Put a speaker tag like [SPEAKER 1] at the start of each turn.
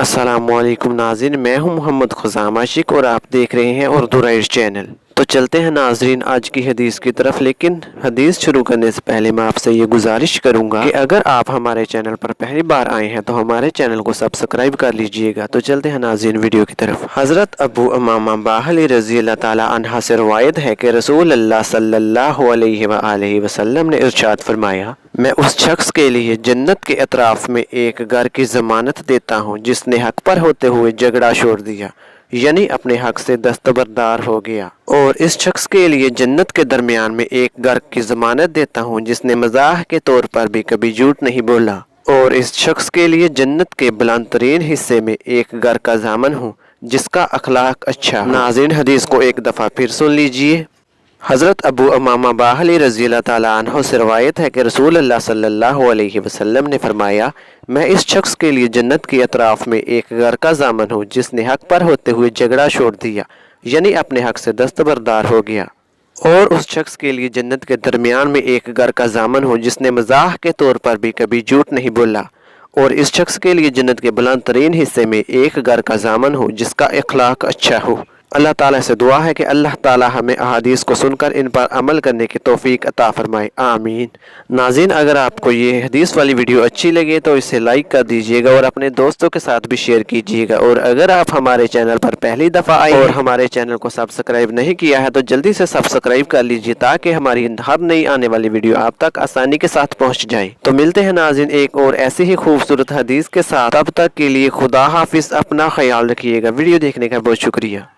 [SPEAKER 1] अस्सलामुअलैकुम नाज़रीन, मैं हूं मोहम्मद खुज़ाम आशिक और आप देख रहे हैं उर्दू राइट्स चैनल। तो चलते हैं नाज़रीन आज की हदीस की तरफ। लेकिन हदीस शुरू करने से पहले मैं आपसे ये गुजारिश करूंगा कि अगर आप हमारे चैनल पर पहली बार आए हैं तो हमारे चैनल को सब्सक्राइब कर लीजिएगा। तो चलते हैं नाज़रीन वीडियो की तरफ। हज़रत अबू उमामा बाहिली रज़ी अल्लाह ताला अन्हा से रवायत है कि रसूल अल्लाह सल्लल्लाहु अलैहि वसल्लम ने इरशाद फरमाया, मैं उस शख्स के लिए जन्नत के अतराफ में एक घर की ज़मानत देता हूँ जिसने हक पर होते हुए झगड़ा छोड़ दिया, यानी अपने हक से दस्तबरदार हो गया। और इस शख्स के लिए जन्नत के दरमियान में एक घर की ज़मानत देता हूँ जिसने मजाक के तौर पर भी कभी झूठ नहीं बोला। और इस शख्स के लिए जन्नत के बुलंद तरीन हिस्से में एक घर का ज़ामन हूँ जिसका अखलाक अच्छा। नाज़रीन हदीस को एक दफ़ा फिर सुन लीजिए। हज़रत अबू उमामा बाहिली रज़ी अल्लाह ताला अन्हु से रवायत है कि रसूल अल्लाह सल्लल्लाहु अलैहि वसल्लम ने फरमाया, मैं इस शख्स के लिए जन्नत के अतराफ में एक घर का ज़ामन हूँ जिसने हक पर होते हुए झगड़ा छोड़ दिया, यानी अपने हक से दस्तबरदार हो गया। और उस शख्स के लिए जन्नत के दरमियान में एक घर का ज़ामन हूँ जिसने मजाक के तौर पर भी कभी झूठ नहीं बोला। और इस शख्स के लिए जन्नत के बुलंद तरीन हिस्से में एक घर का ज़ामन हो जिसका अखलाक अच्छा हो। अल्लाह ताला से दुआ है कि अल्लाह ताला हमें अहादीस को सुनकर इन पर अमल करने की तौफीक अता फरमाए, आमीन। नाज़रीन अगर आपको ये हदीस वाली वीडियो अच्छी लगे तो इसे लाइक कर दीजिएगा और अपने दोस्तों के साथ भी शेयर कीजिएगा। और अगर आप हमारे चैनल पर पहली दफ़ा आए और हमारे चैनल को सब्सक्राइब नहीं किया है तो जल्दी से सब्सक्राइब कर लीजिए ताकि हमारी हर नई आने वाली वीडियो आप तक आसानी के साथ पहुँच जाए। तो मिलते हैं नाज़रीन एक और ऐसी ही खूबसूरत हदीस के साथ। तब तक के लिए खुदा हाफिज़, अपना ख्याल रखिएगा। वीडियो देखने का बहुत शुक्रिया।